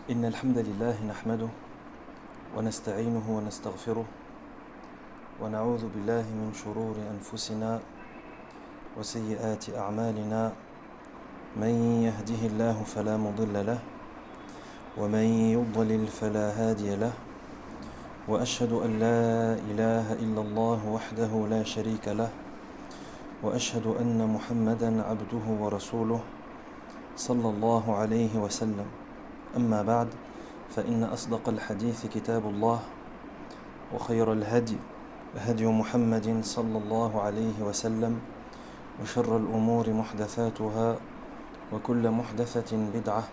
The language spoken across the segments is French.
إن الحمد لله نحمده ونستعينه ونستغفره ونعوذ بالله من شرور أنفسنا وسيئات أعمالنا من يهده الله فلا مضل له ومن يضلل فلا هادي له وأشهد أن لا إله إلا الله وحده لا شريك له وأشهد أن محمدًا عبده ورسوله صلى الله عليه وسلم أما بعد فإن أصدق الحديث كتاب الله وخير الهدي هدي محمد صلى الله عليه وسلم وشر الأمور محدثاتها وكل محدثة بدعة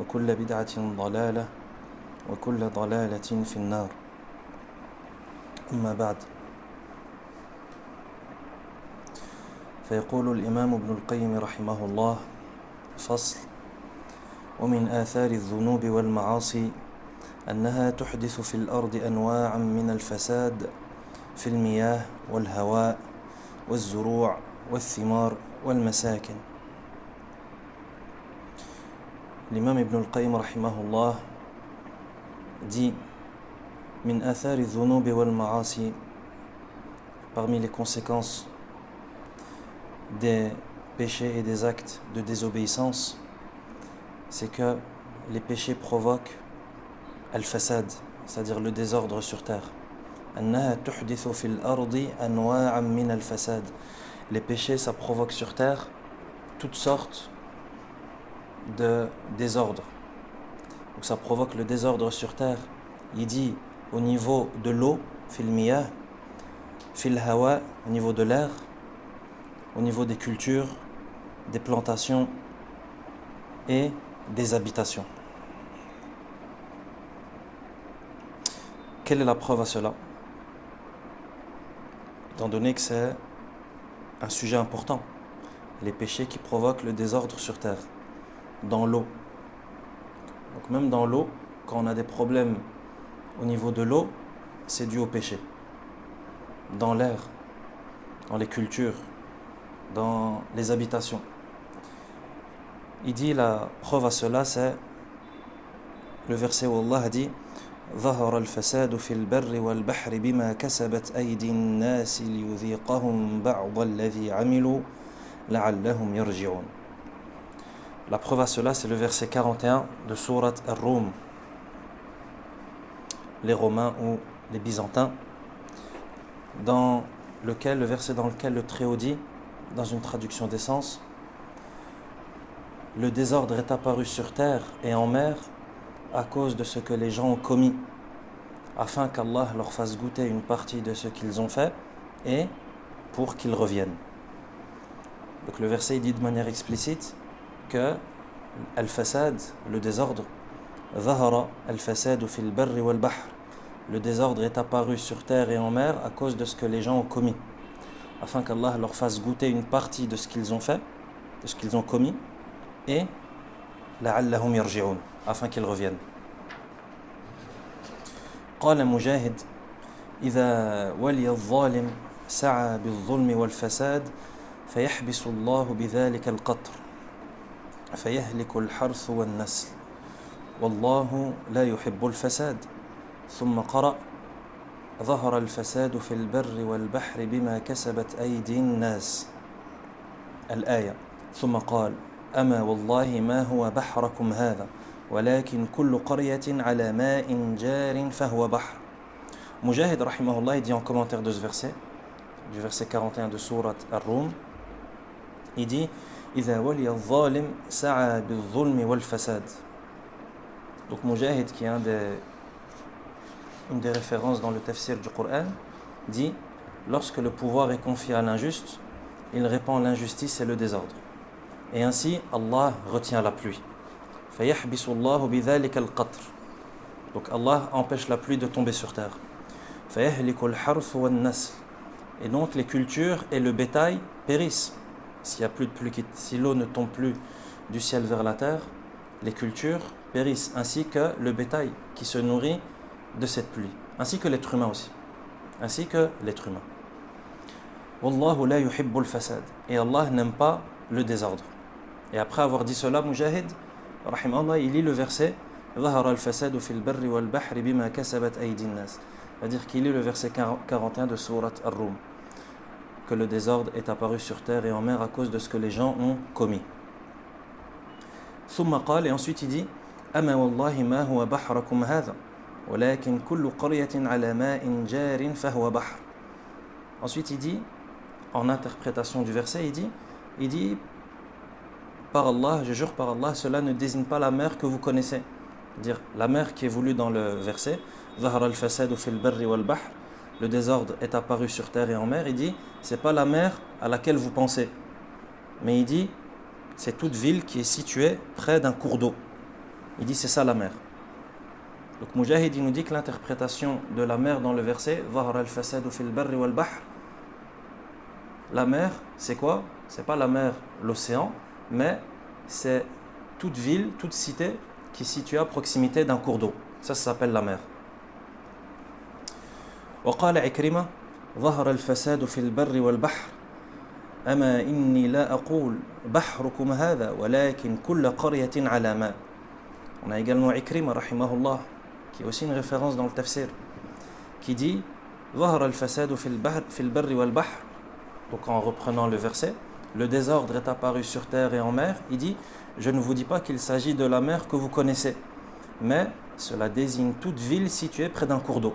وكل بدعة ضلالة وكل ضلالة في النار أما بعد فيقول الإمام ابن القيم رحمه الله فصل ومن آثار الذنوب والمعاصي أنها تحدث في الأرض أنواعا من الفساد في المياه والهواء والزروع والثمار والمساكن. L'imam Ibn al-Qayyim rahimahullah dit min athari dhunubi wal ma'asi, parmi les conséquences des péchés et des actes de désobéissance, c'est que les péchés provoquent al-fasad, c'est-à-dire le désordre sur terre. أنها تحدث في الأرض أنواعا من الفساد. Les péchés, ça provoque sur terre toutes sortes de désordre. Donc ça provoque le désordre sur terre. Il dit au niveau de l'eau, fil miyah, fil hawa, au niveau de l'air, au niveau des cultures, des plantations et des habitations. Quelle est la preuve à cela? Étant donné que c'est un sujet important, les péchés qui provoquent le désordre sur terre, dans l'eau. Donc même dans l'eau, quand on a des problèmes au niveau de l'eau, c'est dû au péché. Dans l'air, dans les cultures, dans les habitations. Il dit la preuve à cela, c'est le verset où Allah dit ظهر الفساد في البر والبحر بما كسبت أيدي الناس ليذيقهم بعض الذي عملوا لعلهم يرجعون. La preuve à cela, c'est le verset 41 de Sourate Ar-Rum. Les Romains ou les Byzantins, dans lequel, le verset dans lequel le Très-Haut dit, dans une traduction des sens, le désordre est apparu sur terre et en mer à cause de ce que les gens ont commis, afin qu'Allah leur fasse goûter une partie de ce qu'ils ont fait et pour qu'ils reviennent. Donc le verset dit de manière explicite que al-fasad, le désordre, ظهر الفساد في البر والبحر, le désordre est apparu sur terre et en mer à cause de ce que les gens ont commis, afin qu'Allah leur fasse goûter une partie de ce qu'ils ont fait, de ce qu'ils ont commis, et لعلهم يرجعون, afin qu'ils reviennent. قال مجاهد إذا ولي الظالم سعى بالظلم والفساد فيحبس الله بذلك القطر فيهلك الحرث والنسل والله لا يحب الفساد. ثم قرأ ظهر الفساد في البر والبحر بما كسبت أيدي الناس الآية. ثم قال أما والله ما هو بحركم هذا ولكن كل قرية على ماء جار فهو بحر. Mujahid rahimahullah, il dit en commentaire de ce verset, du verset 41 de Sourate Ar-Rum, il dit إذا ولي الظالم سعى بالظلم والفساد. Donc Mujahid, qui est une des références dans le tafsir du Coran, dit lorsque le pouvoir est confié à l'injuste, il répand l'injustice et le désordre. Et ainsi, Allah retient la pluie. فَيَحْبِسُ اللَّهُ بِذَلِكَ الْقَطْرِ. Donc Allah empêche la pluie de tomber sur terre. فَيَهْلِكُ الْحَرْثُ وَالنَّسْلِ. Et donc les cultures et le bétail périssent. S'il n'y a plus de pluie, si l'eau ne tombe plus du ciel vers la terre, les cultures périssent, ainsi que le bétail qui se nourrit de cette pluie, ainsi que l'être humain aussi. Ainsi que l'être humain. Wallahu la yuhibbul fasad. Et Allah n'aime pas le désordre. Et après avoir dit cela, Mujahid, rahimahullah, il lit le verset ظهر الفساد في البر والبحر بما كسبت أيدي الناس. C'est-à-dire qu'il est le verset 41 de Sourate Ar-Rum, que le désordre est apparu sur terre et en mer à cause de ce que les gens ont commis. ثم قال, et ensuite il dit أما والله ما هو بحركم هذا ولكن كل قرية على ماء جار فهو بحر. Ensuite il dit, en interprétation du verset, il dit par Allah, je jure par Allah, cela ne désigne pas la mer que vous connaissez. C'est-à-dire la mer qui est voulue dans le verset, ظهر الفساد في البر والبحر, le désordre est apparu sur terre et en mer. Il dit, c'est pas la mer à laquelle vous pensez, mais il dit, c'est toute ville qui est située près d'un cours d'eau. Il dit, c'est ça la mer. Donc Mujahid il nous dit que l'interprétation de la mer dans le verset, ظهر الفساد في البر والبحر, la mer, c'est quoi? C'est pas la mer, l'océan, mais c'est toute ville, toute cité qui est située à proximité d'un cours d'eau. Ça s'appelle la mer. وقال عكرمة ظهر الفساد في البر والبحر أما إني لا أقول بحركم هذا ولكن كل قرية على ماء. On a également Ikrima rahimahullah, qui est aussi une référence dans le tafsir, qui dit ظهر الفساد في البر والبحر. Donc en reprenant le verset, le désordre est apparu sur terre et en mer. Il dit, je ne vous dis pas qu'il s'agit de la mer que vous connaissez, mais cela désigne toute ville située près d'un cours d'eau.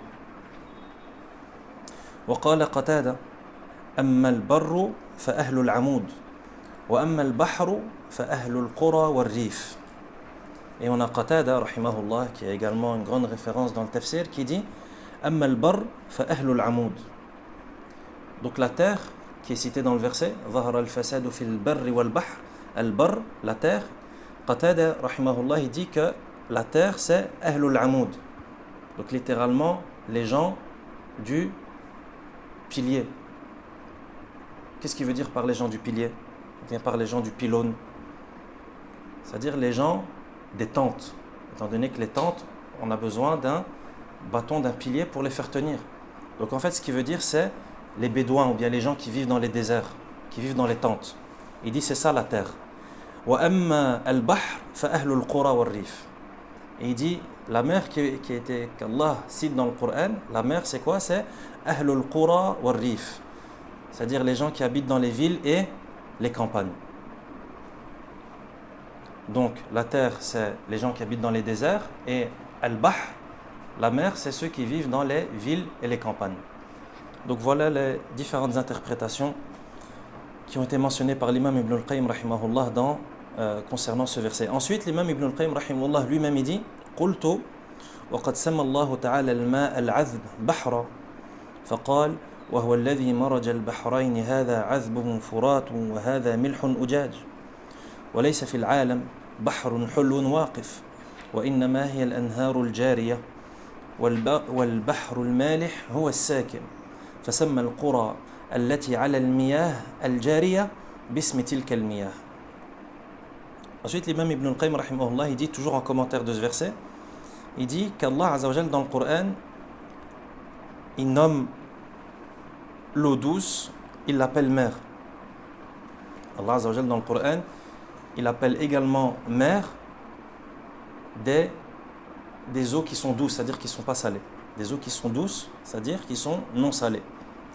وقال قتادة أما البر فأهل العمود وأما البحر فأهل القرى والريف. Et on a Qatada rahimahullah, qui est également une grande référence dans le tafsir, qui dit أما البر فأهل العمود. Donc la terre qui est citée dans le verset, ظهر الفساد في البر والبحر, البر, la terre. Qatada rahimahullah, il dit que la terre c'est أهل العمود. Donc littéralement les gens du pilier. Qu'est-ce qu'il veut dire par les gens du pilier? Ou bien par les gens du pylône? C'est-à-dire les gens des tentes. Étant donné que les tentes, on a besoin d'un bâton, d'un pilier pour les faire tenir. Donc en fait, ce qu'il veut dire, c'est les bédouins ou bien les gens qui vivent dans les déserts, qui vivent dans les tentes. Il dit c'est ça la terre. وَأَمَّا الْبَحْرُ فَأَهْلُ الْقُرَى وَالرِّيفِ. Et il dit la mer qu'Allah cite dans le Coran, la mer c'est quoi? C'est Ahlul Qura wal Rif, c'est-à-dire les gens qui habitent dans les villes et les campagnes. Donc la terre c'est les gens qui habitent dans les déserts, et Al-Bahr, la mer, c'est ceux qui vivent dans les villes et les campagnes. Donc voilà les différentes interprétations qui ont été mentionnées par l'imam Ibn al-Qayyim rahimahullah concernant ce verset. Ensuite l'imam Ibn al-Qayyim rahimahullah lui-même il dit قلت وقد سمى الله تعالى الماء العذب بحرا فقال وهو الذي مرج البحرين هذا عذب فرات وهذا ملح أجاج وليس في العالم بحر حلو واقف وإنما هي الأنهار الجارية والبحر المالح هو الساكن فسمى القرى التي على المياه الجارية باسم تلك المياه. Ensuite l'imam Ibn al-Qayyim rahimahullah, il dit toujours en commentaire de ce verset, il dit qu'Allah Azza wa Jal dans le Coran, il nomme l'eau douce, il l'appelle mer. Allah Azza wa Jal dans le Coran, il appelle également mer des eaux qui sont douces, c'est-à-dire qui ne sont pas salées. Des eaux qui sont douces, c'est-à-dire qui sont non salées.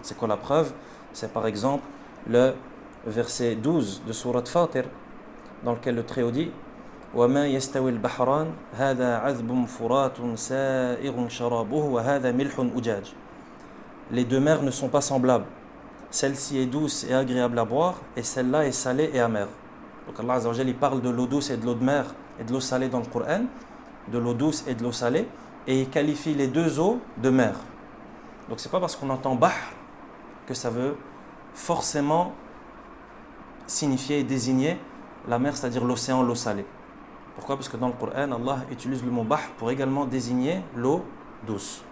C'est quoi la preuve? C'est par exemple le verset 12 de Sourate Fatir, dans lequel le Très-Haut dit وَمَا يَسْتَوِي الْبَحْرَانِ هَذَا عَذْبٌ فُرَاتٌ سَائِغٌ شَرَابُهُ وَهَذَا مِلْحٌ أُجَاجٌ. Les deux mers ne sont pas semblables. Celle-ci est douce et agréable à boire, et celle-là est salée et amère. Donc Allah Azza wa Jalla, il parle de l'eau douce et de l'eau de mer et de l'eau salée dans le Coran, de l'eau douce et de l'eau salée, et il qualifie les deux eaux de mer. Donc c'est pas parce qu'on entend bahr que ça veut forcément signifier et désigner la mer, c'est-à-dire l'océan, l'eau salée. Pourquoi? Parce que dans le Coran, Allah utilise le mot bahr pour également désigner l'eau douce.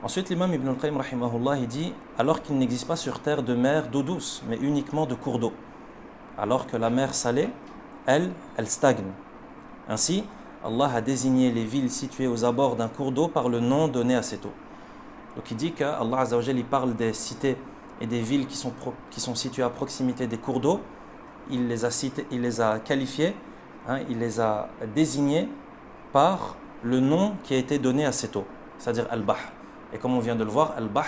Ensuite, l'imam Ibn al-Qayyim rahimahullah, il dit alors qu'il n'existe pas sur terre de mer d'eau douce, mais uniquement de cours d'eau. Alors que la mer salée, elle stagne. Ainsi, Allah a désigné les villes situées aux abords d'un cours d'eau par le nom donné à cette eau. Donc il dit qu'Allah Azza wa Jalla, il parle des cités et des villes qui sont situées à proximité des cours d'eau. Il les a qualifiées il les a désignés par le nom qui a été donné à cette eau, c'est-à-dire al-bahr. Et comme on vient de le voir, al-bahr,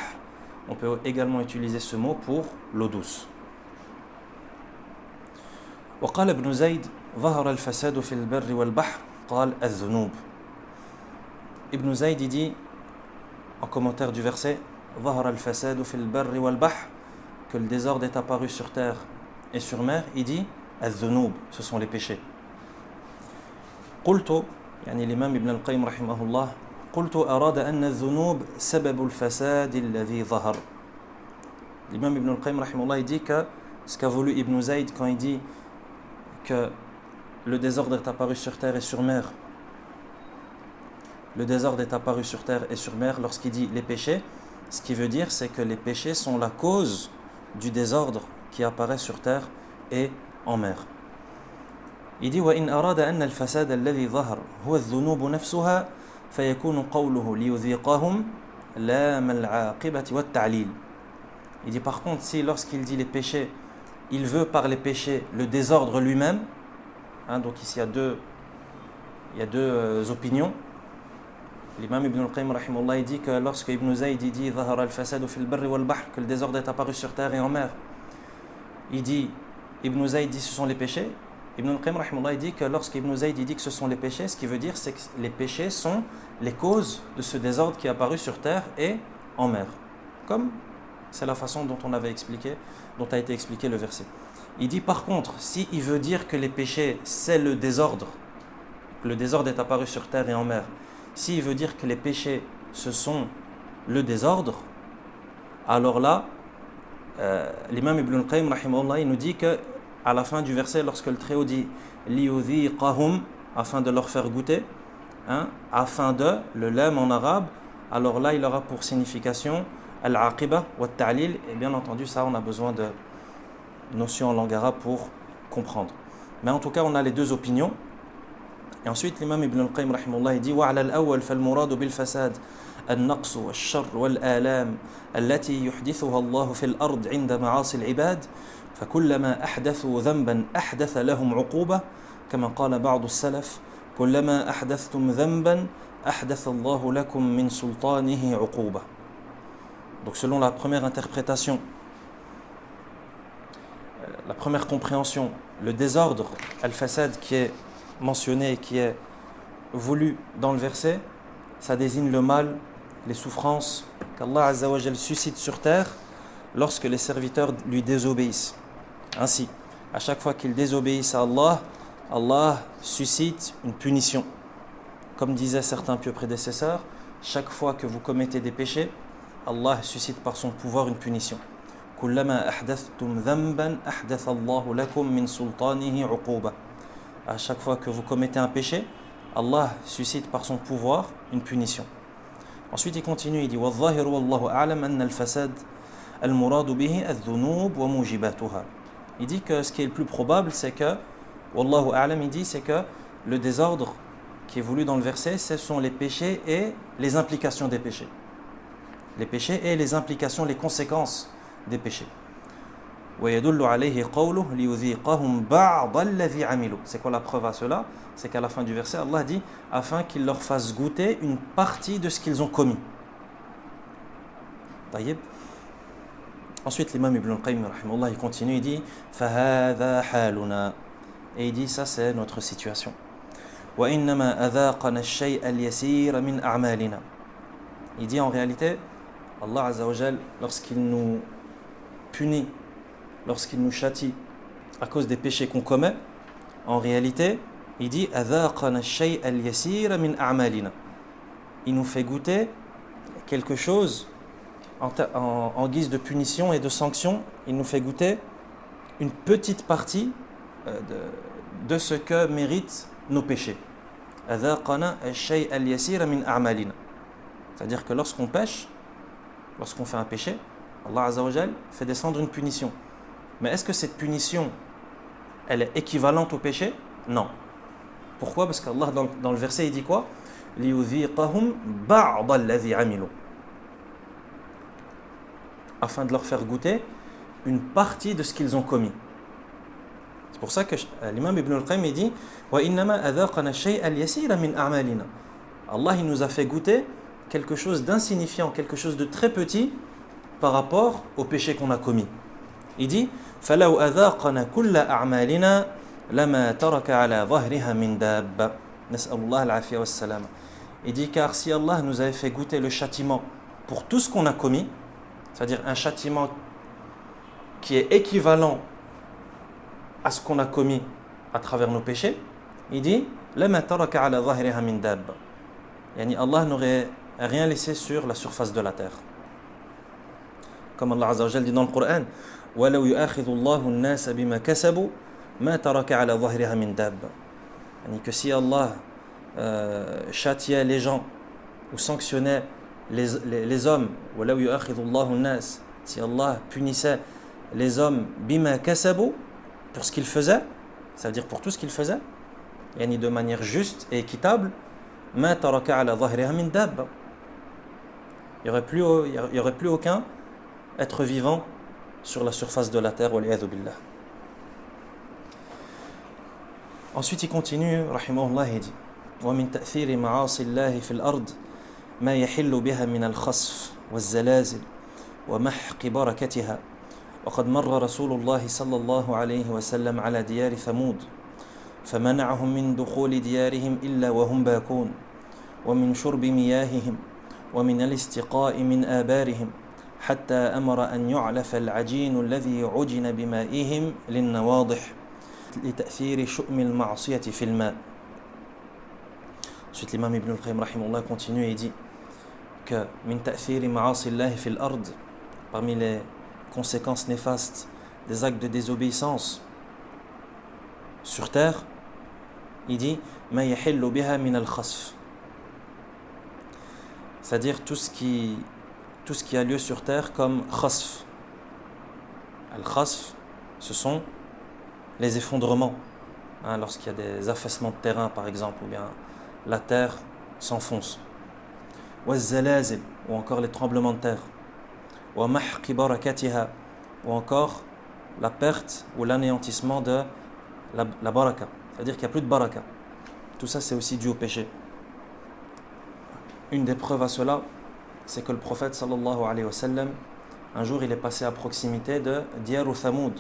on peut également utiliser ce mot pour l'eau douce. وقال ابن زيد ظهر الفساد في البر والبحر قال الذنوب. Ibn Zayd dit en commentaire du verset ظهر الفساد في البر والبحر, que le désordre est apparu sur terre et sur mer, il dit الذنوب, ce sont les péchés. قلت, يعني l'imam Ibn al-Qayyim رحمه الله, قلت أراد أن الذنوب سبب الفساد الذي ظهر. L'imam Ibn al-Qayyim رحمه الله, il dit que ce qu'a voulu Ibn Zayd quand il dit que le désordre est apparu sur terre et sur mer, le désordre est apparu sur terre et sur mer, lorsqu'il dit les péchés, ce qui veut dire c'est que les péchés sont la cause du désordre qui apparaît sur terre et en mer. Il dit وإن أراد أن الفساد الذي ظهر هو الذنوب نفسها فيكون قوله ليذيقهم لام العاقبة والتعليل. Il dit par contre, si lorsqu'il dit les péchés, il veut par les péchés le désordre lui-même, donc ici il y a deux opinions. L'imam Ibn al-Qayyim rahimahullah, il dit que lorsque Ibn Zayd dit ظهر الفساد في البر والبحر, que le désordre est apparu sur terre et en mer, il dit, Ibn Zayd dit ce sont les péchés. Ibn al-Qayyim rahimahullah, il dit que lorsque Ibn Zayd dit que ce sont les péchés, ce qui veut dire c'est que les péchés sont les causes de ce désordre qui est apparu sur terre et en mer, comme c'est la façon dont dont a été expliqué le verset. Il dit par contre, si il veut dire que les péchés c'est le désordre est apparu sur terre et en mer, s'il veut dire que les péchés ce sont le désordre, alors là l'imam Ibn al-Qayyim rahimahullah, il nous dit que à la fin du verset, lorsque le Très-Haut dit liyudhiqahum, afin de leur faire goûter, afin de, le lam en arabe, alors là il aura pour signification al-aqiba wa ta'lil, et bien entendu ça on a besoin de notions en langue arabe pour comprendre. Mais en tout cas on a les deux opinions. Et ensuite l'imam Ibn al-Qayyim rahimahullah, il dit وعلى الأول فالمراد بالفساد النقص والشر والآلام التي يحدثها الله في الأرض عند معاصي العباد فكلما أحدثوا ذنبا أحدث لهم عقوبة كما قال بعض السلف كلما أحدثتم ذنبا أحدث الله لكم من سلطانه عقوبة. Donc selon la première interprétation, la première compréhension, le désordre, al-fasad qui est mentionné, qui est voulu dans le verset, ça désigne le mal, les souffrances qu'Allah Azza wa Jal suscite sur terre lorsque les serviteurs lui désobéissent. Ainsi, à chaque fois qu'ils désobéissent à Allah, Allah suscite une punition. Comme disaient certains pieux prédécesseurs, chaque fois que vous commettez des péchés, Allah suscite par son pouvoir une punition. كلما أحدثتم ذنبا أحدث الله لكم من سلطانه عقوبة. À chaque fois que vous commettez un péché, Allah suscite par son pouvoir une punition. Ensuite il continue, il dit والظاهر والله أعلم أن الفساد المراد به الذنوب وموجباتها. Il dit que ce qui est le plus probable, c'est que wallahu a'lam, il dit c'est que le désordre qui est voulu dans le verset, ce sont les péchés et les implications des péchés. Les péchés et les implications, les conséquences des péchés. ويدل عليه قوله ليذيقهم بعض الذي عملوا. C'est quoi la preuve à cela? C'est qu'à la fin du verset, Allah dit afin qu'il leur fasse goûter une partie de ce qu'ils ont commis. طيب. Ensuite l'imam Ibn al-Qayyim rahimahullah, il continue, il dit فهذا حالنا, et il dit ça c'est notre situation. وإنما أذاقنا الشيء اليسير من أعمالنا. Il dit en réalité Allah Azza wa Jal, lorsqu'il nous punit, lorsqu'il nous châtie à cause des péchés qu'on commet, en réalité, il dit أذاقنا الشيء اليسير من أعمالنا. Il nous fait goûter quelque chose en guise de punition et de sanction. Il nous fait goûter une petite partie de ce que méritent nos péchés. أذاقنا الشيء اليسير من أعمالنا. C'est-à-dire que lorsqu'on pêche, lorsqu'on fait un péché, Allah Azza wa Jal fait descendre une punition. Mais est-ce que cette punition, elle est équivalente au péché? Non. Pourquoi? Parce qu'Allah dans le verset il dit quoi? لِيُذِيقَهُمْ بَعْضَ الَّذِي عَمِلُوا. Afin de leur faire goûter une partie de ce qu'ils ont commis. C'est pour ça que l'imam Ibn al-Qayyim il dit وَإِنَّمَا أَذَاقَنَا الشَّيْءَ الْيَسِيرَ مِنْ أَعْمَالِنَا. Allah il nous a fait goûter quelque chose d'insignifiant, quelque chose de très petit par rapport au péché qu'on a commis. Il dit فَلَوْ أَذَاقَنَا كُلَّ أَعْمَالِنَا لَمَا تَرَكَ عَلَى ظَهْرِهَا مِنْ دَابَّةٍ. نسأل الله العافية والسلامة. Il dit car si Allah nous avait fait goûter le châtiment pour tout ce qu'on a commis, c'est-à-dire un châtiment qui est équivalent à ce qu'on a commis à travers nos péchés, il dit لَمَا تَرَكَ عَلَى ظَهْرِهَا مِنْ دَابَّةٍ. Yani Allah n'aurait rien laissé sur la surface de la terre. Comme Allah Azza wa Jalla dit dans le Coran وَلَوْ يُؤَاخِذُ اللَّهُ النَّاسَ بِمَا كَسَبُوا مَا تَرَكَ عَلَى ظَهْرِهَا مِنْ دَابَّةٍ. Yani que si Allah châtiait les gens ou sanctionnait les hommes, وَلَوْ يُؤَاخِذُ اللَّهُ النَّاسَ, si Allah punissait les hommes بِمَا كَسَبُوا, pour ce qu'ils faisaient, ça veut dire pour tout ce qu'ils faisaient, yani de manière juste et équitable, مَا تَرَكَ عَلَى ظَهْرِهَا مِنْ دَابَّةٍ. Il n'y aurait plus aucun être vivant sur la surface de la terre, وَالْعِيَاذُ بِاللَّهِ. Ensuite il continue, rahimahullah, il dit وَمِنْ تَأْثِيرِ مَعَاصِ اللَّهِ فِي الْأَرْضِ مَا يَحِلُّ بِهَا مِنَ الْخَسْفِ وَالزَّلَازِلِ وَمَحْقِ بَرَكَتِهَا. وقد مر رسول الله صلى الله عليه وسلم على ديار ثمود فمنعهم من دخول ديارهم إلا وهم باكون ومن شرب مياههم ومن الاستقاء من آبارهم حتى أمر أن يعلف العجين الذي عجن بمائهم للنواضح لتأثير شؤم المعصية في الماء. Ensuite l'imam Ibn al-Qayyim rahimahullah continue et dit que min ta'thiri ma'asi Allah fil ard, parmi les conséquences néfastes des actes de désobéissance sur terre, il dit ma yahillu biha min al-khasf, c'est-à-dire tout ce qui a lieu sur terre comme khasf. Al-khasf, ce sont les effondrements, lorsqu'il y a des affaissements de terrain par exemple, ou bien la terre s'enfonce. Waz-zalazil, ou encore les tremblements de terre. Wa mahqi barakatiha, ou encore la perte ou l'anéantissement de la baraka, c'est-à-dire qu'il n'y a plus de baraka. Tout ça c'est aussi dû au péché. Une des preuves à cela, c'est que le prophète sallallahu alayhi wa sallam, un jour il est passé à proximité de Diyar ou Thamoud,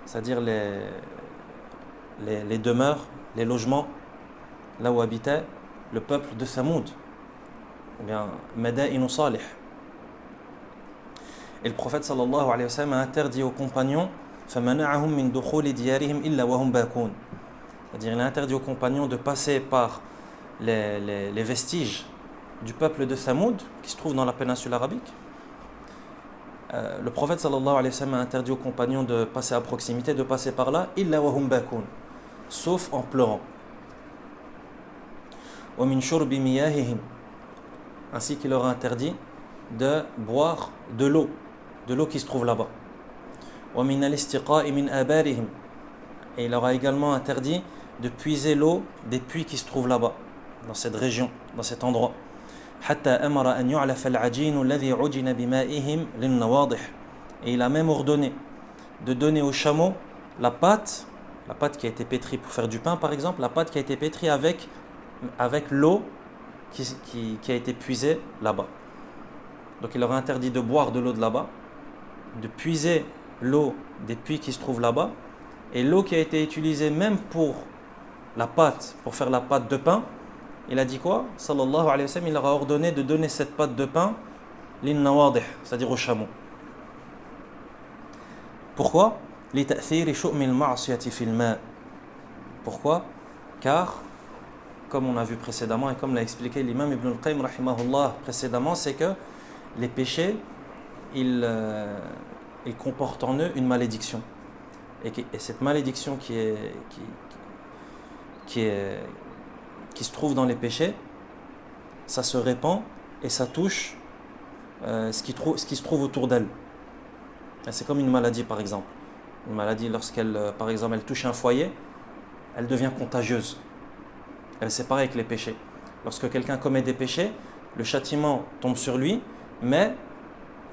c'est-à-dire les demeures, les logements, là où habitait le peuple de Thamoud, ou bien Madain Salih. Et le prophète sallallahu alayhi wa sallam a interdit aux compagnons فَمَنَعَهُمْ مِنْ دُخُولِ دِيَارِهِمْ إِلَّا وَهُمْ بَاكُونَ, c'est-à-dire il a interdit aux compagnons de passer par les vestiges du peuple de Thamoud qui se trouve dans la péninsule arabique. Le prophète sallallahu alayhi wa sallam a interdit aux compagnons de passer à proximité, de passer par là, إِلَّا وَهُمْ بَاكُونَ, sauf en pleurant. وَمِنْ شُرْبِ مِيَاهِهِمْ, ainsi qu'il leur a interdit de boire de l'eau qui se trouve là-bas. وَمِنَ الْإِسْتِقَاءِ مِنْ آبَارِهِمْ, et il leur a également interdit de puiser l'eau des puits qui se trouvent là-bas, dans cette région, dans cet endroit. حَتَّى أَمَرَ أَنْ يُعْلَفَ الْعَجِينُ الَّذِي عُجِنَ بِمَائِهِمْ لِلنَّوَاضِحِ, et il a même ordonné de donner aux chameaux la pâte qui a été pétrie pour faire du pain par exemple, la pâte qui a été pétrie avec l'eau qui a été puisée là-bas. Donc il leur a interdit de boire de l'eau de là-bas, de puiser l'eau des puits qui se trouvent là-bas, et l'eau qui a été utilisée même pour la pâte, pour faire la pâte de pain, il a dit quoi? Sallallahu alayhi wa sallam, il leur a ordonné de donner cette pâte de pain lin-nawadih, c'est-à-dire aux chameaux. Pourquoi? لِتَأْثِيرِ شُؤْمِ الْمَعْصِيَةِ فِي الْمَاءِ. Pourquoi? Car, comme on a vu précédemment et comme l'a expliqué l'imam Ibn al-Qayyim rahimahullah précédemment, c'est que les péchés, ils comportent en eux une malédiction. Et cette malédiction qui se trouve dans les péchés, ça se répand et ça touche ce qui se trouve autour d'elle. C'est comme une maladie par exemple. Une maladie, lorsqu'elle, par exemple, elle touche un foyer, elle devient contagieuse. C'est pareil avec les péchés. Lorsque quelqu'un commet des péchés, le châtiment tombe sur lui, mais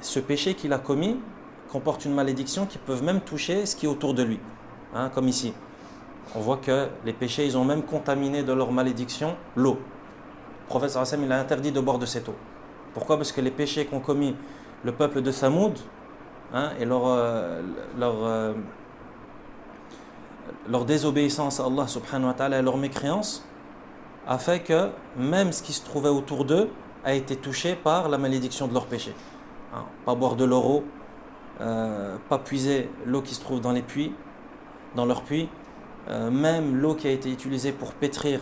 ce péché qu'il a commis comporte une malédiction qui peut même toucher ce qui est autour de lui. Comme ici. On voit que les péchés, ils ont même contaminé de leur malédiction l'eau. Le prophète sallallahu alayhi wa sallam, il a interdit de boire de cette eau. Pourquoi? Parce que les péchés qu'ont commis le peuple de Thamoud, et leur désobéissance à Allah subhanahu wa ta'ala et leur mécréance a fait que même ce qui se trouvait autour d'eux a été touché par la malédiction de leurs péchés. Pas boire de leur eau, pas puiser l'eau qui se trouve dans les puits, dans leurs puits, même l'eau qui a été utilisée pour pétrir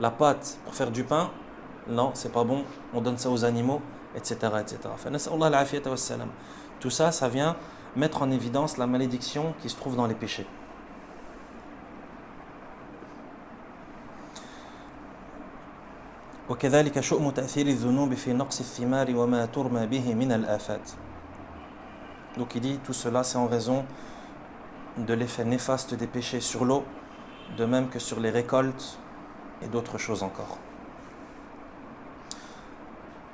la pâte pour faire du pain, non, c'est pas bon, on donne ça aux animaux, etc. etc. Tout ça, ça vient mettre en évidence la malédiction qui se trouve dans les péchés. وكذلك شؤم تأثير الذنوب في نقص الثمار وما ترمى به من الآفات. Donc il dit tout cela c'est en raison de l'effet néfaste des péchés sur l'eau, de même que sur les récoltes et d'autres choses encore.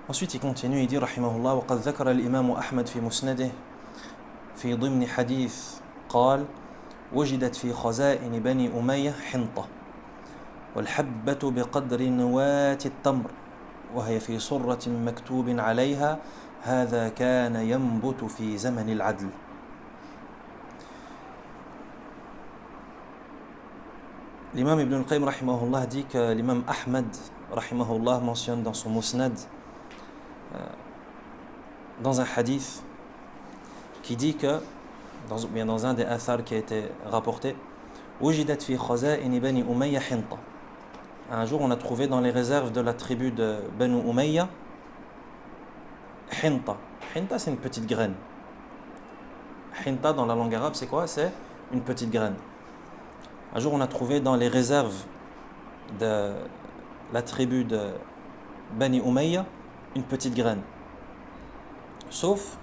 Ensuite il continue, il dit rahimahullah وقد ذكر الإمام أحمد في مسنده في ضمن حديث قال وجدت في خزائن بني أمية حنطة والحبة بقدر نواة التمر وهي في صرة مكتوب عليها هذا كان ينبت في زمن العدل. L'imam Ibn al-Qayyim rahimahullah dit que l'imam Ahmad rahimahullah mentionne dans son Musnad dans un hadith qui dit que dans un des athars qui a été rapporté وجدت في خزائن بني أمية حنطة. Un jour, on a trouvé dans les réserves de la tribu de Banu Umayya Hinta. Hinta, c'est une petite graine. Hinta, dans la langue arabe, c'est quoi? C'est une petite graine. Un jour, on a trouvé dans les réserves de la tribu de Bani Umayya une petite graine. Sauf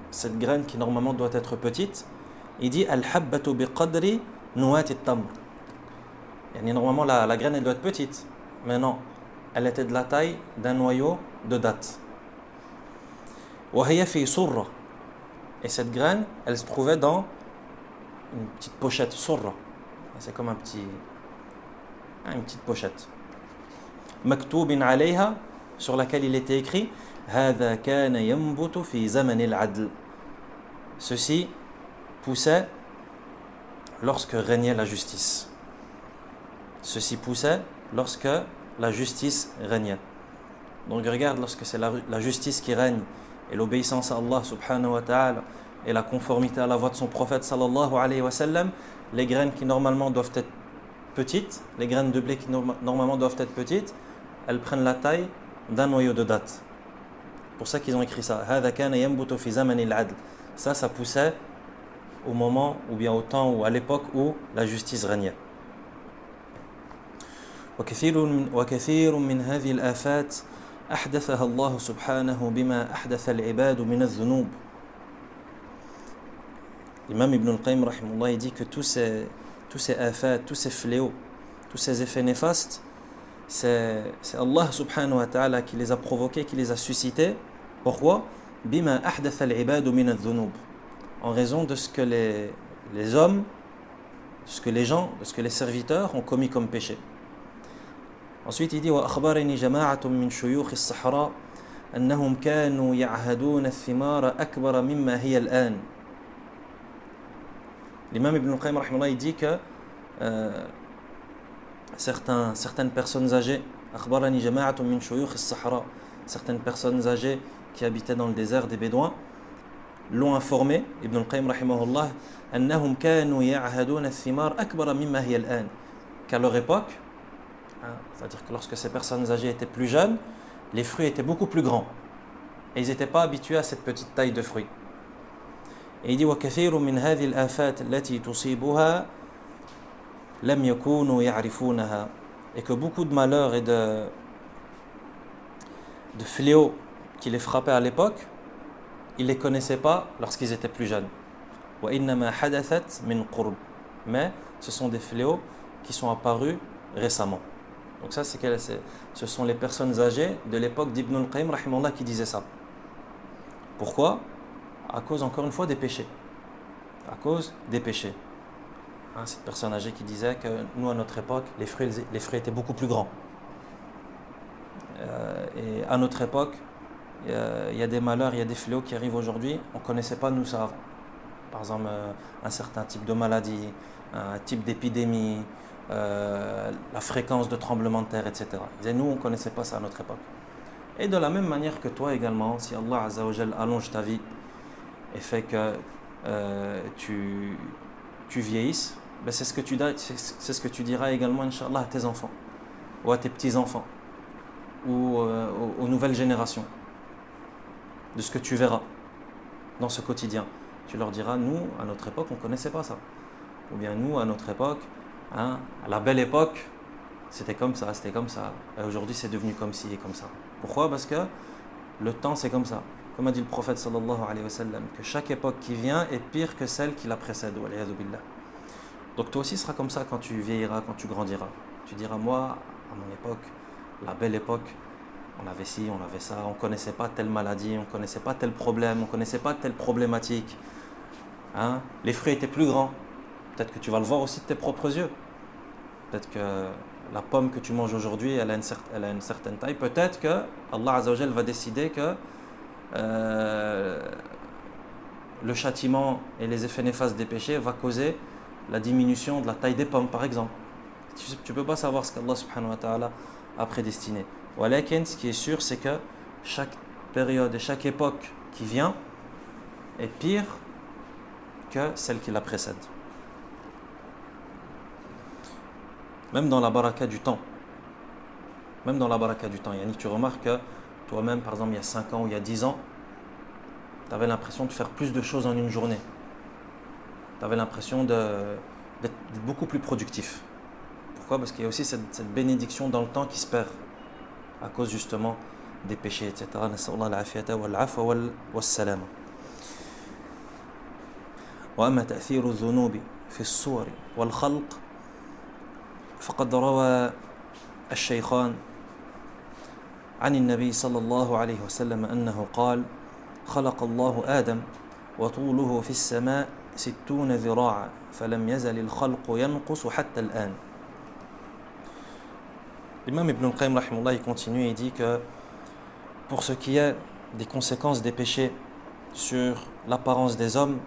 cette graine qui normalement doit être petite. Il dit Al-habbatu biqadri nuwat at-tamr. Normalement, la graine, elle doit être petite. Mais non, elle était de la taille d'un noyau de date. وهي في surra. Et cette graine, elle se trouvait dans une petite pochette. Surra. C'est comme une petite pochette. مكتوب عليها, sur laquelle il était écrit هذا كان ينبت في زمن العدل. Ceci poussait lorsque régnait la justice. Ceci poussait lorsque la justice régnait. Donc regarde, lorsque c'est la justice qui règne et l'obéissance à Allah subhanahu wa ta'ala et la conformité à la voie de son prophète sallallahu alayhi wa sallam, les graines qui normalement doivent être petites, les graines de blé qui normalement doivent être petites, elles prennent la taille d'un noyau de date. Pour ça qu'ils ont écrit ça. هذا كان ينبت في زمن العدل. Ça poussait au moment ou bien au temps ou à l'époque où la justice régnait. وكثير من هذه الآفات أحدثها الله سبحانه بما أحدث العباد من الذنوب. L'imam Ibn al-Qayyim rahimahullah, il dit que tous ces afat, tous ces fléaux, tous ces effets néfastes, c'est Allah subhanahu wa ta'ala qui les a provoqués, qui les a suscités. Pourquoi? بما أحدث العباد من الذنوب. En raison de ce que les hommes, de ce que les gens, de ce que les serviteurs ont commis comme péché. Ensuite, il dit وأخبرني جماعة من شيوخ الصحراء أنهم كانوا يعهدون الثمار أكبر مما هي الآن. L'imam Ibn al-Qayyim rahimahullah, il dit que certaines personnes âgées, أخبرني جماعة من شيوخ الصحراء, certaines personnes âgées qui habitaient dans le désert des Bédouins, l'ont informé, Ibn al-Qayyim rahimahullah, أنهم كانوا يعهدون الثمار أكبر مما هي الآن. Qu'à leur époque, c'est-à-dire que lorsque ces personnes âgées étaient plus jeunes, les fruits étaient beaucoup plus grands. Et ils n'étaient pas habitués à cette petite taille de fruits. Et il dit وكثير من هذه الآفات التي تصيبها لم يكونوا يعرفونها. Et que beaucoup de malheurs et de fléaux qui les frappaient à l'époque, ils ne les connaissaient pas lorsqu'ils étaient plus jeunes. وإنما حدثت من قرب. Mais ce sont des fléaux qui sont apparus récemment. Donc ça, ce sont les personnes âgées de l'époque d'Ibn al-Qayyim rahimahullah qui disaient ça. Pourquoi? À cause, encore une fois, des péchés. À cause des péchés. Cette personne âgée qui disait que nous, à notre époque, les fruits étaient beaucoup plus grands. Et à notre époque, il y a des malheurs, il y a des fléaux qui arrivent aujourd'hui. On ne connaissait pas nous ça avant. Par exemple, un certain type de maladie, un type d'épidémie, la fréquence de tremblements de terre, etc. Ils disaient, nous, on ne connaissait pas ça à notre époque. Et de la même manière que toi également, si Allah Azza wa Jal allonge ta vie et fait que tu vieillisses, ben c'est ce que tu diras également, Inch'Allah, à tes enfants, ou à tes petits-enfants, ou aux nouvelles générations, de ce que tu verras dans ce quotidien. Tu leur diras, nous, à notre époque, on ne connaissait pas ça. Ou bien nous, à notre époque, à la belle époque, c'était comme ça. Et aujourd'hui, c'est devenu comme ci et comme ça. Pourquoi? Parce que le temps, c'est comme ça. Comme a dit le prophète sallallahu alayhi wa sallam, que chaque époque qui vient est pire que celle qui la précède. Donc toi aussi, ce sera comme ça quand tu vieilliras, quand tu grandiras. Tu diras, moi, à mon époque, la belle époque, on avait ci, on avait ça, on ne connaissait pas telle maladie, on ne connaissait pas tel problème, on ne connaissait pas telle problématique. Les fruits étaient plus grands. Peut-être que tu vas le voir aussi de tes propres yeux. Peut-être que la pomme que tu manges aujourd'hui, elle a une certaine taille. Peut-être que Allah Azza wa Jal va décider que le châtiment et les effets néfastes des péchés va causer la diminution de la taille des pommes, par exemple. Tu ne peux pas savoir ce qu'Allah subhanahu wa ta'ala a prédestiné. Walakin, ce qui est sûr, c'est que chaque période et chaque époque qui vient est pire que celle qui la précède. Même dans la baraka du temps. Yannick, tu remarques que toi-même, par exemple, il y a 5 ans ou il y a 10 ans, tu avais l'impression de faire plus de choses en une journée. Tu avais l'impression d'être beaucoup plus productif. Pourquoi? Parce qu'il y a aussi cette bénédiction dans le temps qui se perd à cause justement des péchés, etc. Nas'Allah al-afiyata wal-afwa wal-salama. وأما تأثير الذنوب في الصور والخلق فقد روى الشيخان عن النبي صلى الله عليه وسلم أنه قال خلق الله آدم وطوله في السماء 60 ذراعا فلم يزل الخلق ينقص حتى الآن. L'imam Ibn al-Qayyim rahimahullah, il continue et dit que pour ce qui est des conséquences des péchés sur l'apparence des hommes,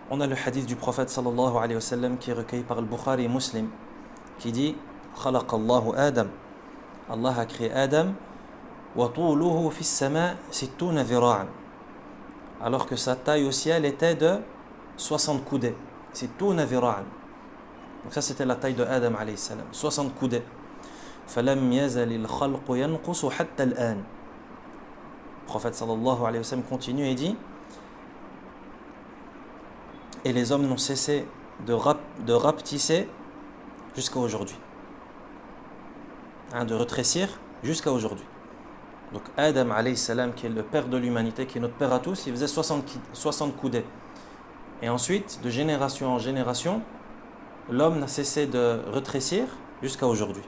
on a le hadith du prophète sallallahu alayhi wa sallam qui est recueilli par le Bukhari et Muslim qui dit خلق الله آدم, Allah a créé Adam وطوله في السماء 60 ذراعا, alors que sa taille au ciel était de 60 coudées. 60 ذراعا. Donc ça c'était la taille de Adam alayhi salam, 60 coudées. فلم يزل الخلق ينقص حتى الآن. Le prophète sallallahu alayhi wa sallam continue et dit et les hommes n'ont cessé de rapetisser jusqu'à aujourd'hui, de rétrécir jusqu'à aujourd'hui. Donc Adam alayhi salam, qui est le père de l'humanité, qui est notre père à tous, il faisait 60 coudées. Et ensuite, de génération en génération, l'homme n'a cessé de rétrécir jusqu'à aujourd'hui.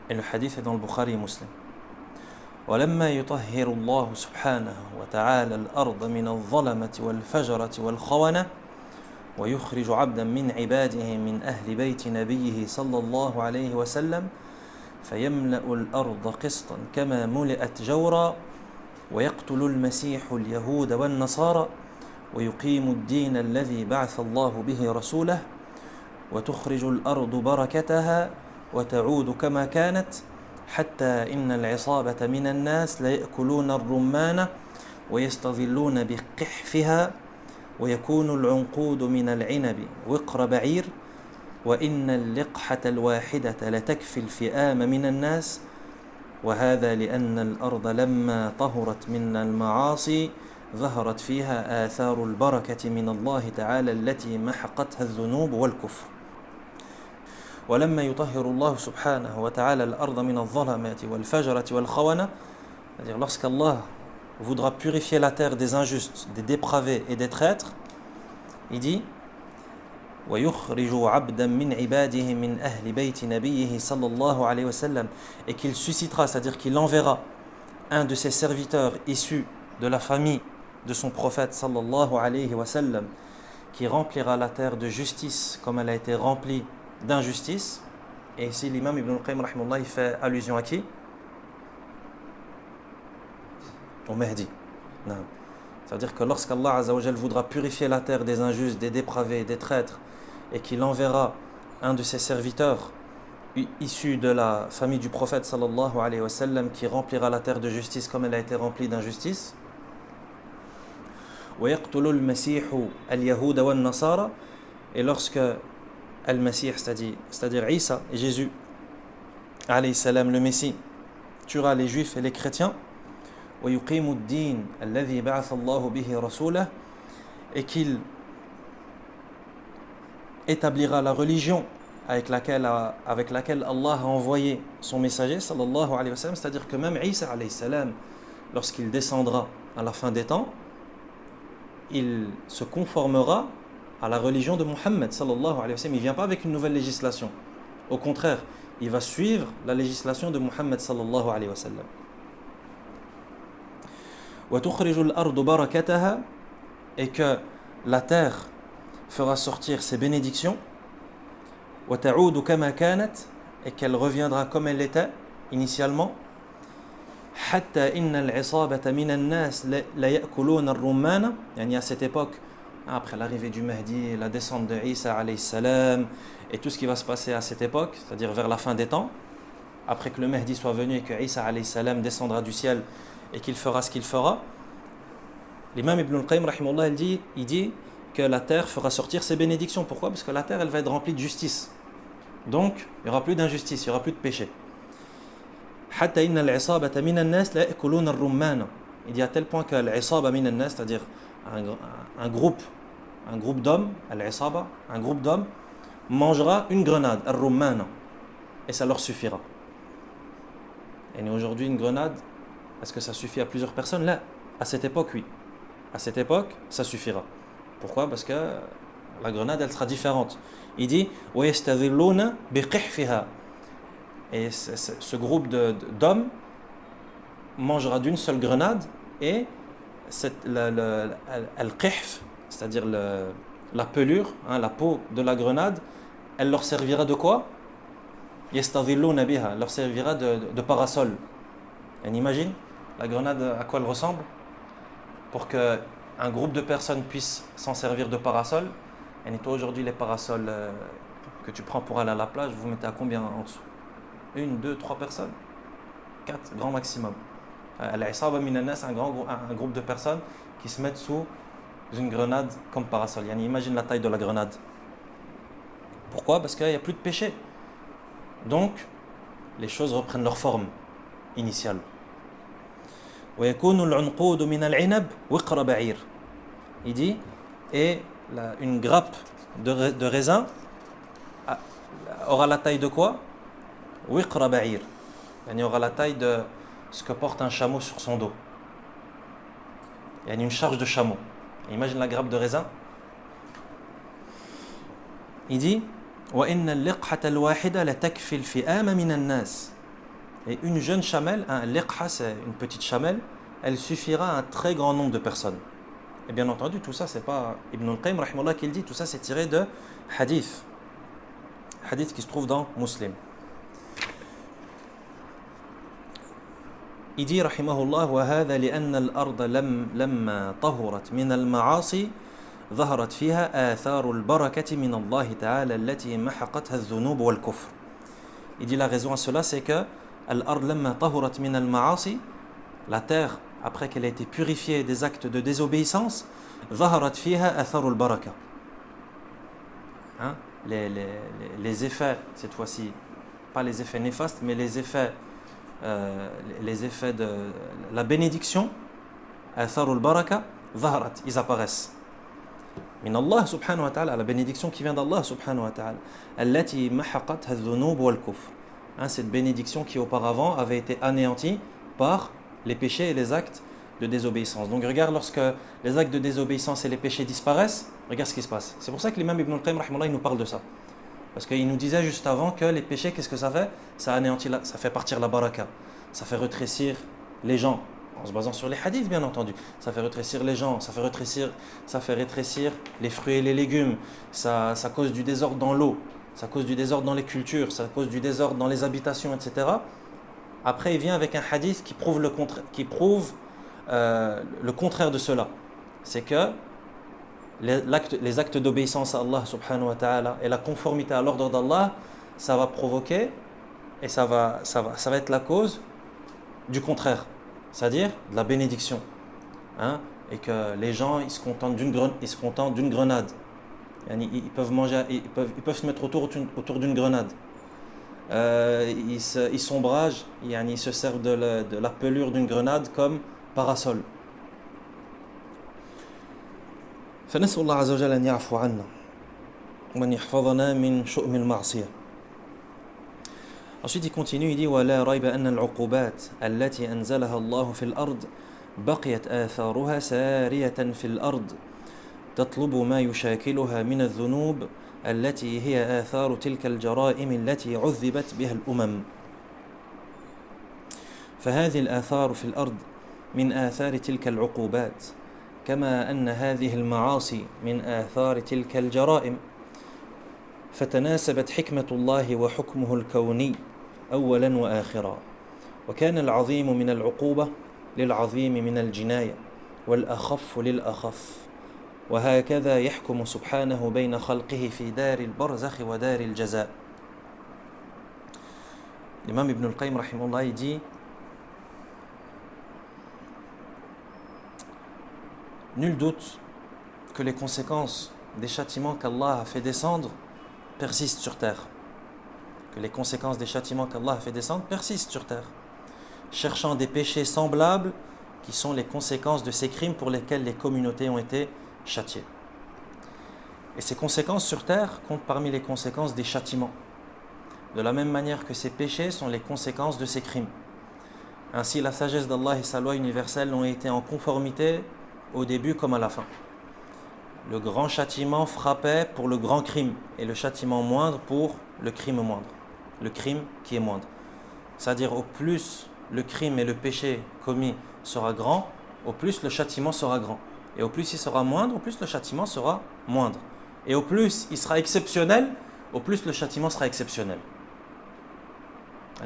Et le hadith est dans le Bukhari et Muslim. ولما يطهر الله سبحانه وتعالى الأرض من الظلمة والفجرة والخونة ويخرج عبدا من عباده من أهل بيت نبيه صلى الله عليه وسلم فيملأ الأرض قسطا كما ملئت جورا ويقتل المسيح اليهود والنصارى ويقيم الدين الذي بعث الله به رسوله وتخرج الأرض بركتها وتعود كما كانت حتى إن العصابة من الناس ليأكلون الرمان ويستظلون بقحفها ويكون العنقود من العنب وقر بعير وإن اللقحة الواحدة لتكفي الفئام من الناس وهذا لأن الأرض لما طهرت من المعاصي ظهرت فيها آثار البركة من الله تعالى التي محقتها الذنوب والكفر. ولما يطهر الله سبحانه وتعالى الأرض من الظلمات والفجرة والخونة, c'est-à-dire lorsqu'Allah voudra purifier la terre des injustes, des dépravés et des traîtres, il dit ويخرج عبدا من عباده من أهل بيت نبيه صلى الله عليه وسلم, et qu'il suscitera, c'est-à-dire qu'il enverra un de ses serviteurs issus de la famille de son prophète sallallahu alayhi wa sallam, qui remplira la terre de justice comme elle a été remplie d'injustice. Et ici l'imam Ibn al-Qayyim rahimahullah, il fait allusion à qui? Au Mahdi. Non. C'est-à-dire que lorsqu'Allah Azza wa Jal voudra purifier la terre des injustes, des dépravés, des traîtres, et qu'il enverra un de ses serviteurs issu de la famille du prophète sallallahu alayhi wa sallam, qui remplira la terre de justice comme elle a été remplie d'injustice. Et lorsque Al-Masih, c'est-à-dire Isa et Jésus alayhi salam, le Messie, tuera les Juifs et les chrétiens, et qu'il établira la religion avec laquelle Allah a envoyé son messager sallallahu alayhi wa sallam, c'est-à-dire que même Isa alayhi salam, lorsqu'il descendra à la fin des temps, il se conformera à la religion de Muhammad sallallahu alayhi wa sallam. Il ne vient pas avec une nouvelle législation. Au contraire, il va suivre la législation de Muhammad sallallahu alayhi wa sallam. Et que la terre fera sortir ses bénédictions, et qu'elle reviendra comme elle était initialement. À cette époque, après l'arrivée du Mahdi, la descente de Isa alayhi salam, et tout ce qui va se passer à cette époque, c'est-à-dire vers la fin des temps, après que le Mahdi soit venu et que Isa alayhi salam descendra du ciel et qu'il fera ce qu'il fera, l'imam Ibn al-Qayyim rahimahullah, il dit que la terre fera sortir ses bénédictions. Pourquoi? Parce que la terre, elle va être remplie de justice. Donc, il n'y aura plus d'injustice, il n'y aura plus de péché. Il dit à tel point que l'isaba min an-nas, c'est-à-dire un groupe d'hommes, un groupe d'hommes mangera une grenade, ar-rumman, et ça leur suffira. Et aujourd'hui, une grenade, est-ce que ça suffit à plusieurs personnes? Là, à cette époque, oui. À cette époque, ça suffira. Pourquoi? Parce que la grenade, elle sera différente. Il dit et ce groupe d'hommes mangera d'une seule grenade, et al-qihf, c'est-à-dire la pelure, la peau de la grenade, elle leur servira de quoi? Elle leur servira de parasol. On imagine la grenade à quoi elle ressemble? Pour qu'un groupe de personnes puisse s'en servir de parasol. Et toi, aujourd'hui, les parasols que tu prends pour aller à la plage, vous mettez à combien en dessous? 1, 2, 3 personnes? 4, grand maximum. Al-Isaba min an-nas, un groupe de personnes qui se mettent sous une grenade comme parasol. Imagine la taille de la grenade. Pourquoi? Parce qu'il n'y a plus de péché. Donc, les choses reprennent leur forme initiale. Il dit, et une grappe de raisin aura la taille de quoi? Wiqra ba'ir. Il aura la taille de ce que porte un chameau sur son dos. Il y a une charge de chameau. Imagine la grappe de raisin. Il dit et une jeune chamelle, un liqha, c'est une petite chamelle, elle suffira à un très grand nombre de personnes. Et bien entendu, tout ça, c'est pas Ibn al-Qayyim rahimahullah qui le dit, tout ça c'est tiré de hadith qui se trouve dans Muslim. Il dit rahimahullah وهذا لأن الأرض لما طهرت من المعاصي ظهرت فيها آثار البركة من الله تعالى التي محقتها الذنوب والكفر. Il dit la raison à cela, c'est que الأرض لما طهرت من المعاصي, la terre après qu'elle a été purifiée des actes de désobéissance, ظهرت فيها آثار البركة. Les effets, cette fois-ci, pas les effets néfastes, mais les effets de la bénédiction, آثار البركة, ظهرت, ils apparaissent. من الله سبحانه وتعالى, la bénédiction qui vient d'Allah subhanahu wa ta'ala, التي محقتها الذنوب والكفر. Cette bénédiction qui auparavant avait été anéantie par les péchés et les actes de désobéissance. Donc regarde, lorsque les actes de désobéissance et les péchés disparaissent, regarde ce qui se passe. C'est pour ça que l'imam Ibn al-Qayyim rahimahullah, il nous parle de ça. Parce qu'il nous disait juste avant que les péchés, qu'est-ce que ça fait? Ça anéantit, ça fait partir la baraka. Ça fait rétrécir les gens En se basant sur les hadiths, bien entendu. Ça fait rétrécir les gens, ça fait rétrécir les fruits et les légumes, ça cause du désordre dans l'eau, ça cause du désordre dans les cultures, ça cause du désordre dans les habitations, etc. Après, il vient avec un hadith qui prouve le contraire de cela. C'est que les actes d'obéissance à Allah subhanahu wa ta'ala et la conformité à l'ordre d'Allah, ça va provoquer et ça va être la cause du contraire, c'est-à-dire de la bénédiction, hein, et que les gens ils se contentent d'une grenade. Ils peuvent manger, ils peuvent se mettre autour d'une grenade. Ils s'ombragent, ils se servent de la pelure d'une grenade comme parasol. فنسأل الله عز وجل أن يعفو عنا وأن يحفظنا من شؤم المعصية. Ensuite il continue, il dit ولا ريب أن العقوبات التي أنزلها الله في الأرض بقيت آثارها سارية في الأرض تطلب ما يشاكلها من الذنوب التي هي آثار تلك الجرائم التي عذبت بها الأمم. فهذه الآثار في الأرض من آثار تلك العقوبات كما أن هذه المعاصي من آثار تلك الجرائم. فتناسبت حكمة الله وحكمه الكوني أولا وآخرا. وكان العظيم من العقوبة للعظيم من الجناية والأخف للأخف. وهكذا يحكم سبحانه بين خلقه في دار البرزخ ودار الجزاء. L'imam Ibn al-Qayyim rahimahullah il dit nul doute que les conséquences des châtiments qu'Allah a fait descendre persistent sur terre. Que les conséquences des châtiments qu'Allah a fait descendre persistent sur terre, cherchant des péchés semblables qui sont les conséquences de ces crimes pour lesquels les communautés ont été châtiées. Et ces conséquences sur terre comptent parmi les conséquences des châtiments, de la même manière que ces péchés sont les conséquences de ces crimes. Ainsi, la sagesse d'Allah et sa loi universelle ont été en conformité au début comme à la fin. Le grand châtiment frappait pour le grand crime et le châtiment moindre pour le crime moindre, le crime qui est moindre. C'est-à-dire au plus le crime et le péché commis sera grand, au plus le châtiment sera grand. Et au plus il sera moindre, au plus le châtiment sera moindre. Et au plus il sera exceptionnel, au plus le châtiment sera exceptionnel.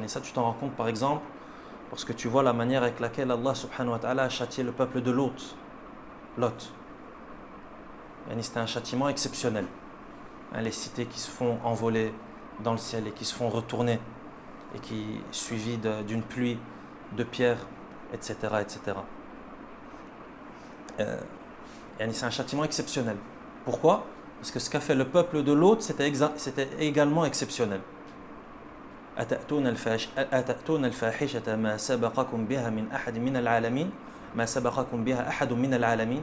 Et ça tu t'en rends compte par exemple parce que tu vois la manière avec laquelle Allah subhanahu wa ta'ala a châtié le peuple de Lot. C'était un châtiment exceptionnel. Les cités qui se font envoler dans le ciel et qui se font retourner et qui suivies d'une pluie de pierres, etc. etc. C'est un châtiment exceptionnel. Pourquoi? Parce que ce qu'a fait le peuple de Lot, c'était également exceptionnel. أتأتون الفاحشة ما سبقكم بها من أحد من العالمين ما سبقكم بها أحد من العالمين.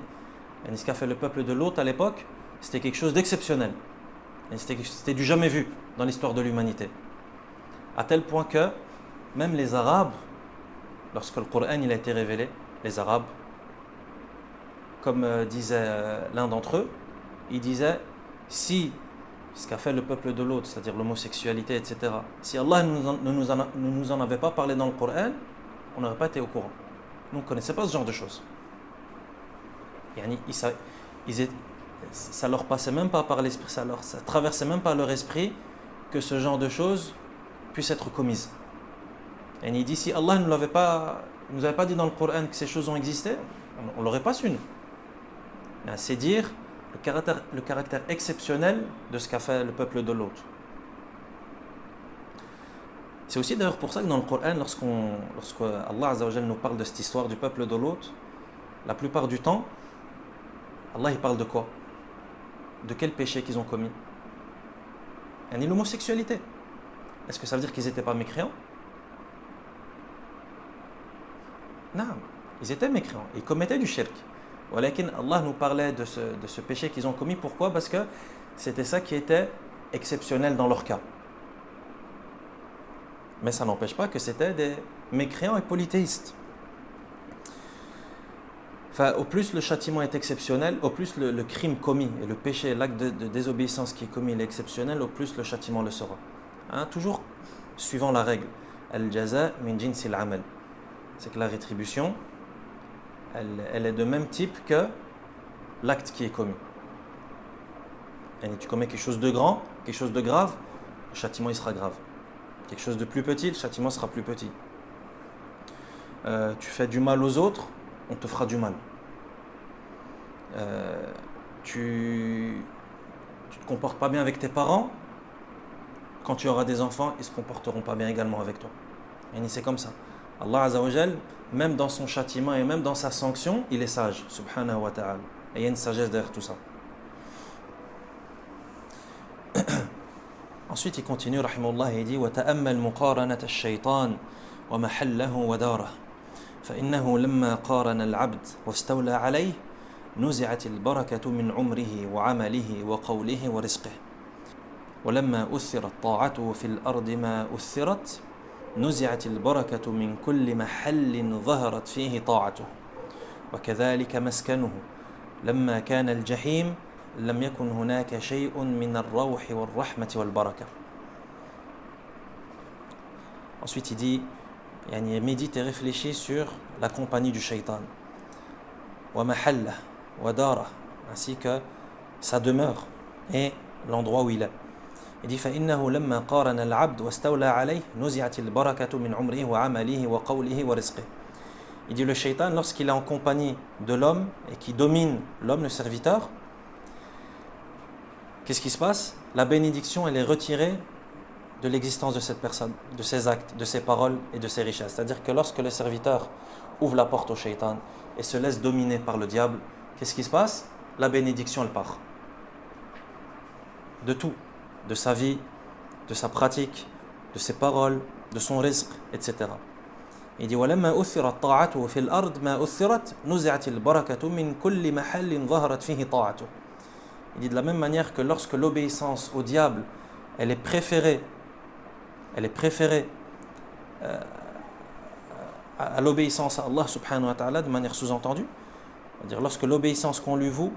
Ce qu'a fait le peuple de Lot à l'époque, c'était quelque chose d'exceptionnel. C'était du jamais vu dans l'histoire de l'humanité. À tel point que même les Arabes, lorsque le Coran il a été révélé, les Arabes, comme disait l'un d'entre eux, il disait si ce qu'a fait le peuple de Lot, c'est-à-dire l'homosexualité, etc., si Allah ne nous en avait pas parlé dans le Coran, on n'aurait pas été au courant. Nous ne connaissions pas ce genre de choses. Ça leur passait même pas par l'esprit, ça traversait même pas leur esprit que ce genre de choses puisse être commise. Et il dit si Allah ne nous avait pas dit dans le Coran que ces choses ont existé, on l'aurait pas su. C'est dire le caractère exceptionnel de ce qu'a fait le peuple de Lot. C'est aussi d'ailleurs pour ça que dans le Coran, lorsque Allah Azza wa Jalla nous parle de cette histoire du peuple de Lot, la plupart du temps, Allah il parle de quoi? De quel péché qu'ils ont commis? L'homosexualité. Est-ce que ça veut dire qu'ils n'étaient pas mécréants? Non, ils étaient mécréants, ils commettaient du shirk. Walakin Allah nous parlait de ce péché qu'ils ont commis. Pourquoi? Parce que c'était ça qui était exceptionnel dans leur cas. Mais ça n'empêche pas que c'était des mécréants et polythéistes. Au plus le châtiment est exceptionnel, au plus le crime commis et le péché, l'acte de désobéissance qui est commis est exceptionnel, au plus le châtiment le sera. Toujours suivant la règle. Al-jaza min jinsil amal. C'est que la rétribution elle est de même type que l'acte qui est commis. Et tu commets quelque chose de grand, quelque chose de grave, le châtiment il sera grave. Quelque chose de plus petit, le châtiment sera plus petit. Tu fais du mal aux autres, on te fera du mal. Tu te comportes pas bien avec tes parents, quand tu auras des enfants, ils se comporteront pas bien également avec toi. Et c'est comme ça. Allah Azza wa Jal, même dans son châtiment et même dans sa sanction, il est sage, subhanahu wa ta'ala. Et il y a une sagesse derrière tout ça. Ensuite, il continue, rahimahullah, et il dit وَتَأَمَّلْ مُقَارَنَةَ الشَّيْطَانِ وَمَحَلَّهُ وَدَارَهُ فإنه لما قارن العبد واستولى عليه نزعت البركة من عمره وعمله وقوله ورزقه ولما أثرت طاعته في الأرض ما أثرت نزعت البركة من كل محل ظهرت فيه طاعته وكذلك مسكنه لما كان الجحيم لم يكن هناك شيء من الروح والرحمة والبركة. Ensuite il dit, médite et réfléchis sur la compagnie du shaitan, wa mahallah, wa dara, ainsi que sa demeure et l'endroit où il est. Il dit فإنه لما قارن العبد واستولى عليه نزعت البركة من عمره وعمله وقوله ورزقه. Il dit le shaitan, lorsqu'il est en compagnie de l'homme et qui domine l'homme, le serviteur, qu'est-ce qui se passe? La bénédiction, elle est retirée de l'existence de cette personne, de ses actes, de ses paroles et de ses richesses. C'est-à-dire que lorsque le serviteur ouvre la porte au shaitan et se laisse dominer par le diable, qu'est-ce qui se passe? La bénédiction, elle part. De tout. De sa vie, de sa pratique, de ses paroles, de son rizq, etc. Il dit وَلَمَّا أُثِّرَتْ طَاعَتُهُ فِي الْأَرْضِ مَا أُثِّرَتْ نُزِعَتِ الْبَرَكَةُ مِنْ كُلِّ مَحَلٍ ظَهَرَتْ فِيهِ طَاعَتُهُ. Il dit de la même manière que lorsque l'obéissance au diable, elle est préférée à l'obéissance à Allah subhanahu wa ta'ala de manière sous-entendue, c'est-à-dire lorsque l'obéissance qu'on lui voue,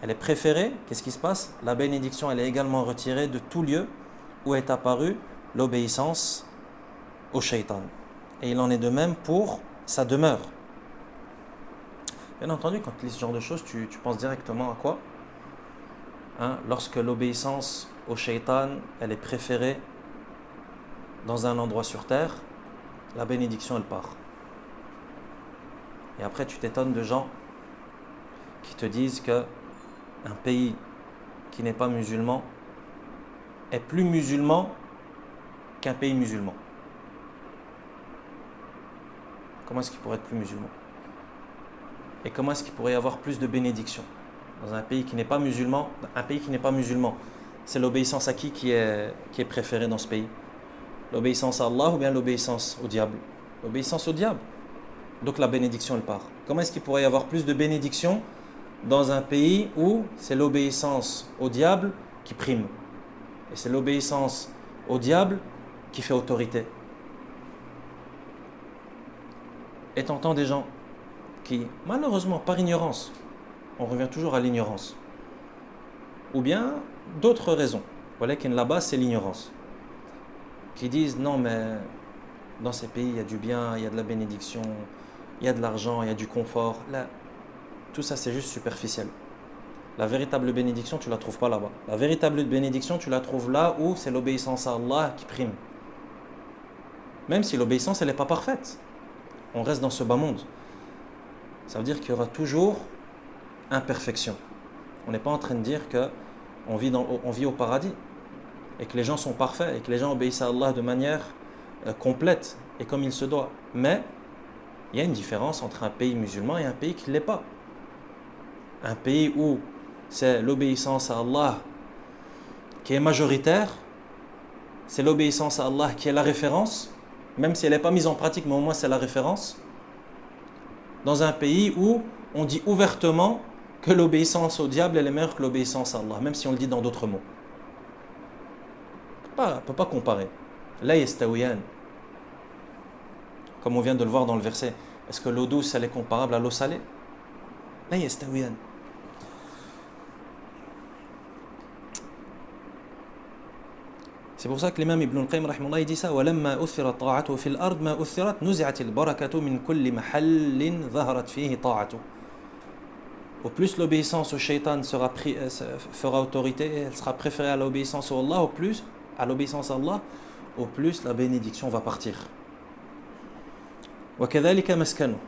elle est préférée, qu'est-ce qui se passe? La bénédiction, elle est également retirée de tout lieu où est apparue l'obéissance au shaitan. Et il en est de même pour sa demeure. Bien entendu, quand tu lis ce genre de choses, tu penses directement à quoi? Lorsque l'obéissance au shaitan, elle est préférée dans un endroit sur terre, la bénédiction, elle part. Et après, tu t'étonnes de gens qui te disent que un pays qui n'est pas musulman est plus musulman qu'un pays musulman. Comment est-ce qu'il pourrait être plus musulman? Et comment est-ce qu'il pourrait y avoir plus de bénédictions dans un pays qui n'est pas musulman? Un pays qui n'est pas musulman, c'est l'obéissance à qui est préférée dans ce pays? L'obéissance à Allah ou bien l'obéissance au diable? L'obéissance au diable. Donc la bénédiction, elle part. Comment est-ce qu'il pourrait y avoir plus de bénédictions dans un pays où c'est l'obéissance au diable qui prime? Et c'est l'obéissance au diable qui fait autorité. Et t'entends des gens qui, malheureusement, par ignorance, on revient toujours à l'ignorance, ou bien d'autres raisons, voilà qu'en là-bas c'est l'ignorance, qui disent non mais dans ces pays il y a du bien, il y a de la bénédiction, il y a de l'argent, il y a du confort. Là, tout ça c'est juste superficiel. La véritable bénédiction tu la trouves pas là-bas. La véritable bénédiction tu la trouves là où c'est l'obéissance à Allah qui prime. Même si l'obéissance elle n'est pas parfaite, on reste dans ce bas monde. Ça veut dire qu'il y aura toujours imperfection. On n'est pas en train de dire qu'on vit au paradis et que les gens sont parfaits et que les gens obéissent à Allah de manière complète et comme il se doit. Mais il y a une différence entre un pays musulman et un pays qui ne l'est pas. Un pays où c'est l'obéissance à Allah qui est majoritaire, c'est l'obéissance à Allah qui est la référence, même si elle n'est pas mise en pratique, mais au moins c'est la référence. Dans un pays où on dit ouvertement que l'obéissance au diable elle est meilleure que l'obéissance à Allah, même si on le dit dans d'autres mots. On ne peut pas comparer. La yastawiyan. Comme on vient de le voir dans le verset, est-ce que l'eau douce elle est comparable à l'eau salée? La yastawiyan. C'est pour ça que l'imam Ibn al-Qayyim rahimahullah il dit ça وَلَمَّا أُثِّرَتْ طَاعَتُهُ فِي الْأَرْضِ مَا أُثِّرَتْ نُزِعَتِ الْبَرَكَةُ مِنْ كُلِّ مَحَلٍّ ظَهَرَتْ فِيهِ طَاعَتُهُ. Au plus l'obéissance au shaitan fera autorité, elle sera préférée à l'obéissance à Allah, au plus la bénédiction va partir. وكذلك مسكنه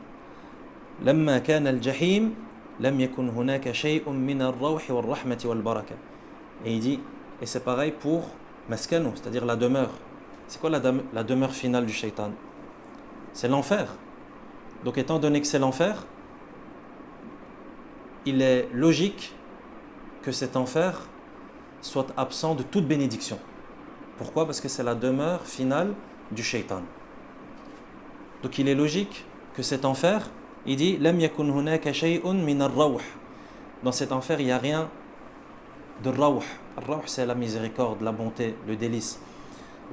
لما كان الجحيم لم يكن هناك شيء من الروح والرحمة والبركة. Et il dit, et c'est pareil pour maskanu, c'est-à-dire la demeure. C'est quoi la demeure finale du shaitan? C'est l'enfer. Donc étant donné que c'est l'enfer, il est logique que cet enfer soit absent de toute bénédiction. Pourquoi? Parce que c'est la demeure finale du shaitan. Donc il est logique que cet enfer, il dit Lam yakun hunaka shay'un min ar-rawh. Dans cet enfer, il n'y a rien de rawh. Ar-rawh, c'est la miséricorde, la bonté, le délice.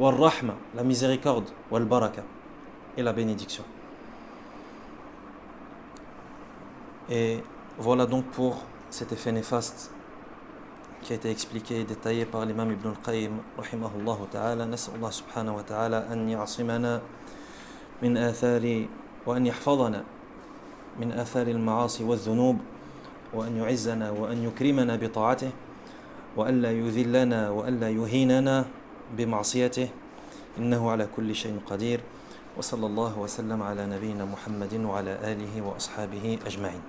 Wal-rahma, la miséricorde, wal-baraka, et la bénédiction. Et voilà donc pour cet effet néfaste qui a été expliqué et détaillé par l'imam Ibn al-Qayyim rahimahullah ta'ala. Nas'al Allah subhanahu wa ta'ala an ya'asimana min athari wa an yahfadana min athari al-ma'asi wa al-dhunub wa an yu'izzana wa an yukrimana bi ta'atih wa an la yudhillana wa an la yuhinana bi ma'siyatih innahu ala kulli shay'in qadir wa sallallahu wa sallam ala nabiyyina Muhammadin wa ala alihi wa ashabihi ajma'in.